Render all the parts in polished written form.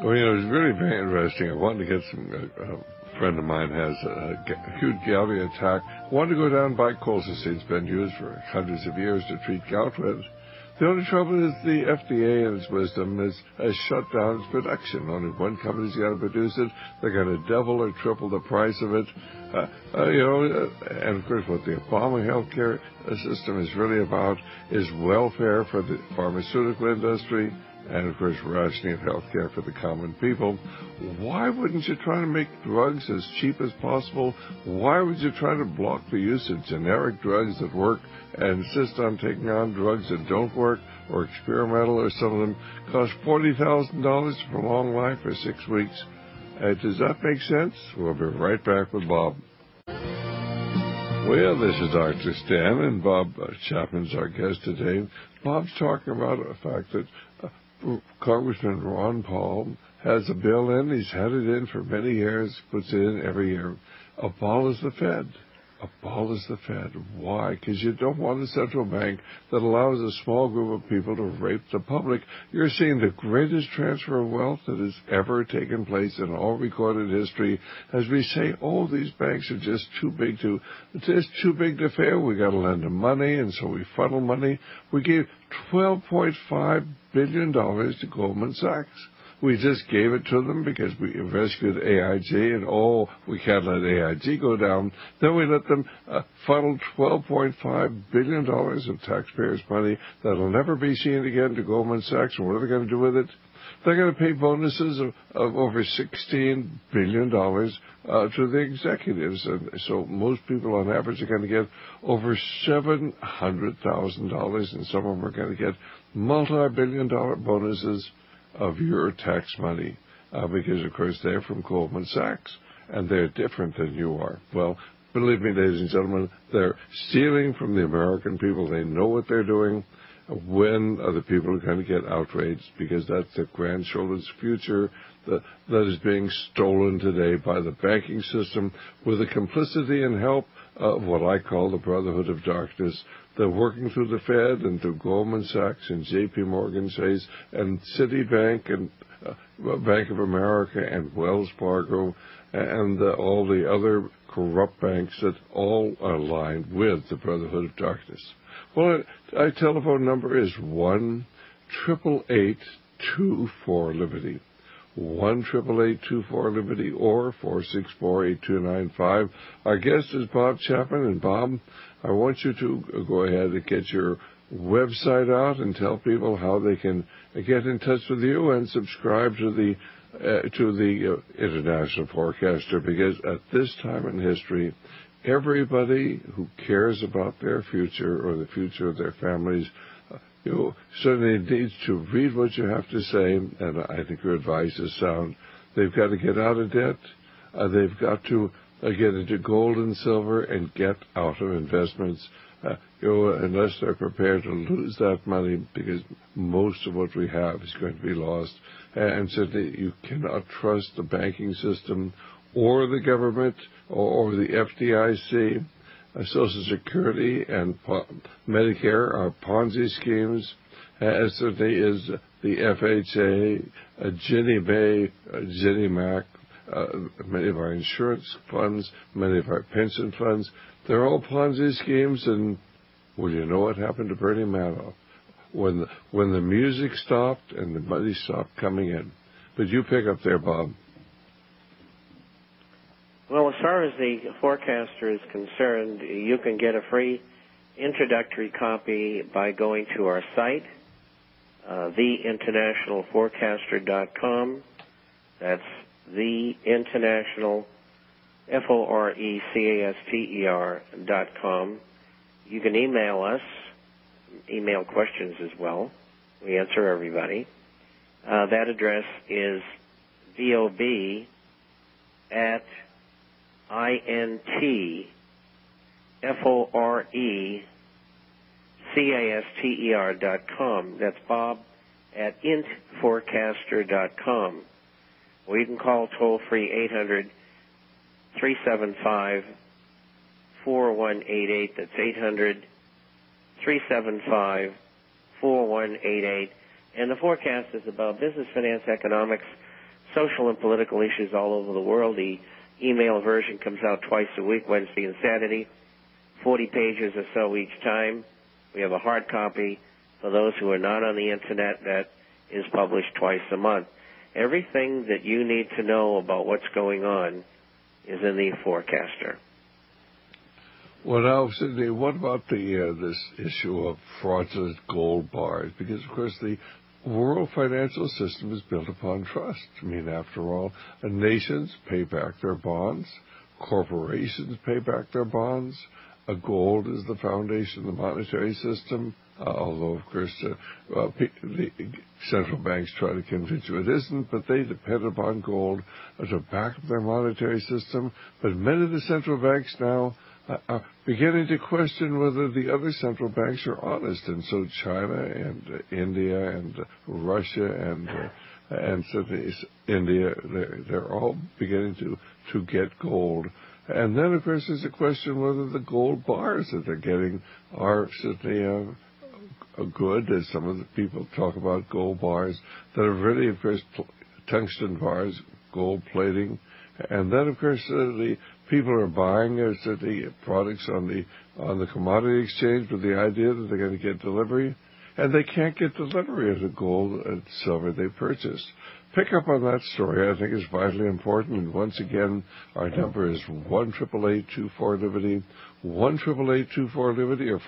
Well, it's really very interesting. I wanted to get some. A friend of mine has a huge gouty attack. Wanted to go down and buy colchicine. It's been used for hundreds of years to treat gout with. The only trouble is the FDA, in its wisdom, has shut down its production. Only one company's got to produce it. They're going to double or triple the price of it. And of course, what the Obama healthcare system is really about is welfare for the pharmaceutical industry, and of course rationing of health care for the common people. Why wouldn't you try to make drugs as cheap as possible? Why would you try to block the use of generic drugs that work and insist on taking on drugs that don't work or experimental, or some of them cost $40,000 to prolong life for 6 weeks? Does that make sense? We'll be right back with Bob. Well, this is Dr. Stan, and Bob Chapman's our guest today. Bob's talking about the fact that Congressman Ron Paul has a bill in. He's had it in for many years, puts it in every year. Abolish the Fed. Abolish the Fed. Why? Because you don't want a central bank that allows a small group of people to rape the public. You're seeing the greatest transfer of wealth that has ever taken place in all recorded history. As we say, these banks are just too big to fail. We got to lend them money, and so we funnel money. We gave $12.5 billion to Goldman Sachs. We just gave it to them because we rescued AIG, and we can't let AIG go down. Then we let them funnel $12.5 billion of taxpayers' money that will never be seen again to Goldman Sachs. And what are they going to do with it? They're going to pay bonuses of over $16 billion to the executives. And so most people on average are going to get over $700,000, and some of them are going to get multi-billion-dollar bonuses of your tax money, because, of course, they're from Goldman Sachs, and they're different than you are. Well, believe me, ladies and gentlemen, they're stealing from the American people. They know what they're doing. When are the people going to get outraged? Because that's their grandchildren's future that is being stolen today by the banking system with the complicity and help of what I call the Brotherhood of Darkness. They're working through the Fed and through Goldman Sachs and J.P. Morgan Chase and Citibank and Bank of America and Wells Fargo and all the other corrupt banks that all are aligned with the Brotherhood of Darkness. Well, our telephone number is 1-888-24-LIBERTY. 1-888-24-LIBERTY or 464-8295. Our guest is Bob Chapman, and Bob, I want you to go ahead and get your website out and tell people how they can get in touch with you and subscribe to the International Forecaster, because at this time in history, everybody who cares about their future or the future of their families certainly needs to read what you have to say, and I think your advice is sound. They've got to get out of debt. They've got to get into gold and silver and get out of investments, unless they're prepared to lose that money, because most of what we have is going to be lost. And certainly you cannot trust the banking system or the government or the FDIC. Social Security and Medicare are Ponzi schemes, as certainly is the FHA, Ginnie Mae, Ginnie Mac, many of our insurance funds, many of our pension funds. They're all Ponzi schemes, and well, you know what happened to Bernie Madoff? When the music stopped and the money stopped coming in. But you pick up there, Bob. Well, as far as the forecaster is concerned, you can get a free introductory copy by going to our site, theinternationalforecaster.com. That's theinternationalforecaster.com. You can email us, email questions as well. We answer everybody. That address is bob@intforecaster.com. That's bob@intforecaster.com. Or you can call toll-free 800-375-4188. That's 800-375-4188. And the forecast is about business, finance, economics, social and political issues all over the world. The email version comes out twice a week, Wednesday and Saturday, 40 pages or so each time. We have a hard copy for those who are not on the Internet that is published twice a month. Everything that you need to know about what's going on is in the Forecaster. Well, now, Sidney, what about this issue of fraudulent gold bars? Because, of course, the world financial system is built upon trust. I mean, after all, nations pay back their bonds, corporations pay back their bonds. Gold is the foundation of the monetary system, although, of course, the central banks try to convince you it isn't, but they depend upon gold to back up their monetary system. But many of the central banks now are beginning to question whether the other central banks are honest, and so China and India and Russia and so India, they're all beginning to get gold. And then, of course, there's a question whether the gold bars that they're getting are certainly good, as some of the people talk about gold bars that are really, of course, tungsten bars, gold plating. And then, of course, the people are buying the products on the commodity exchange with the idea that they're going to get delivery, and they can't get delivery of the gold and silver they purchased. Pick up on that story. I think is vitally important. And once again, our number is 1-888-24-LIBERTY, 1-888-24-LIBERTY, or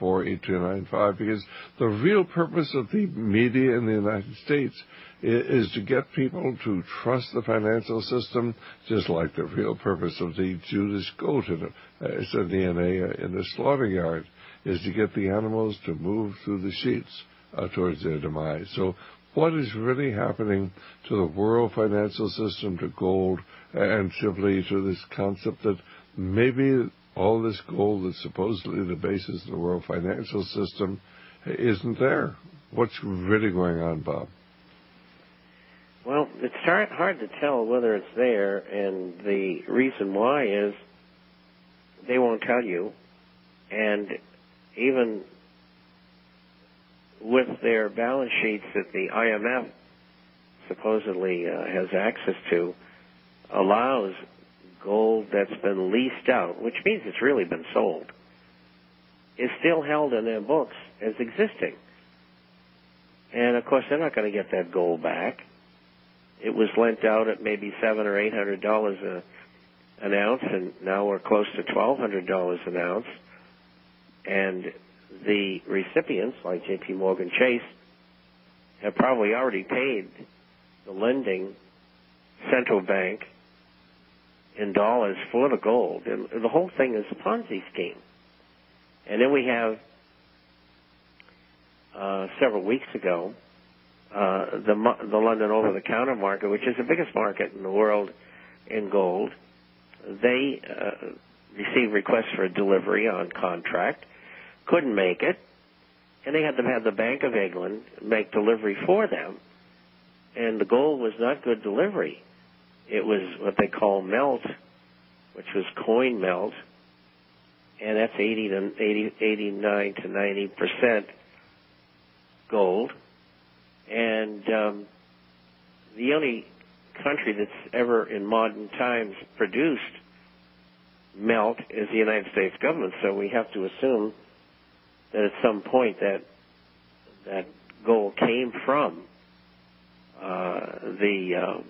464-8295, because the real purpose of the media in the United States is to get people to trust the financial system, just like the real purpose of the Judas goat in the slaughter yard is to get the animals to move through the sheets towards their demise. So what is really happening to the world financial system, to gold, and simply to this concept that maybe all this gold that's supposedly the basis of the world financial system isn't there? What's really going on, Bob? Well, it's hard to tell whether it's there, and the reason why is they won't tell you. And even with their balance sheets that the IMF supposedly has access to, allows gold that's been leased out, which means it's really been sold, is still held in their books as existing. And, of course, they're not going to get that gold back. It was lent out at maybe $700 or $800 an ounce, and now we're close to $1,200 an ounce. And the recipients, like J.P. Morgan Chase, have probably already paid the lending central bank in dollars for the gold. And the whole thing is a Ponzi scheme. And then we have, several weeks ago, the London over-the-counter market, which is the biggest market in the world in gold. They received requests for a delivery on contract, couldn't make it, and they had to have the Bank of England make delivery for them. And the gold was not good delivery. It was what they call melt, which was coin melt, and that's 89 to 90% gold. And the only country that's ever in modern times produced melt is the United States government. So we have to assume that at some point that gold came from the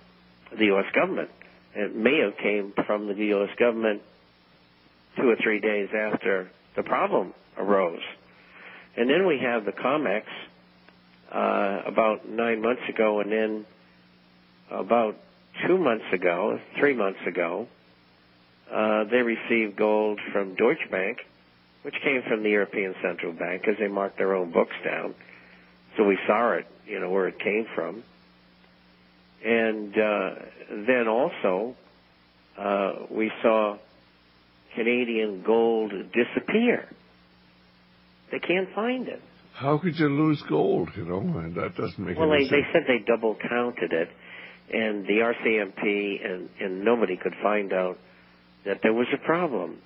U.S. government. It may have came from the U.S. government 2 or 3 days after the problem arose. And then we have the COMEX about 9 months ago, and then about 3 months ago, they received gold from Deutsche Bank, which came from the European Central Bank, because they marked their own books down. So we saw it, where it came from. And then also we saw Canadian gold disappear. They can't find it. How could you lose gold, And that doesn't make any sense. Well, they said they double counted it, and the RCMP and nobody could find out that there was a problem.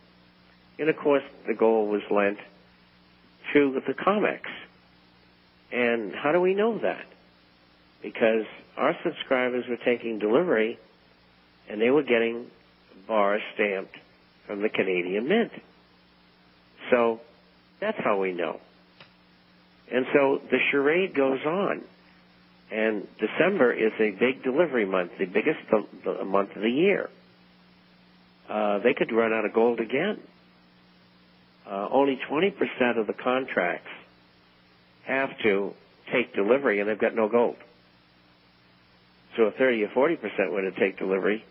And, of course, the gold was lent to the COMEX. And how do we know that? Because our subscribers were taking delivery, and they were getting bars stamped from the Canadian Mint. So that's how we know. And so the charade goes on. And December is a big delivery month, the biggest month of the year. They could run out of gold again. Only 20% of the contracts have to take delivery, and they've got no gold. So if 30 or 40% were to take delivery,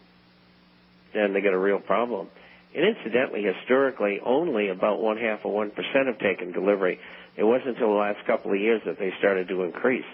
then they got a real problem. And incidentally, historically, only about 0.5% have taken delivery. It wasn't until the last couple of years that they started to increase.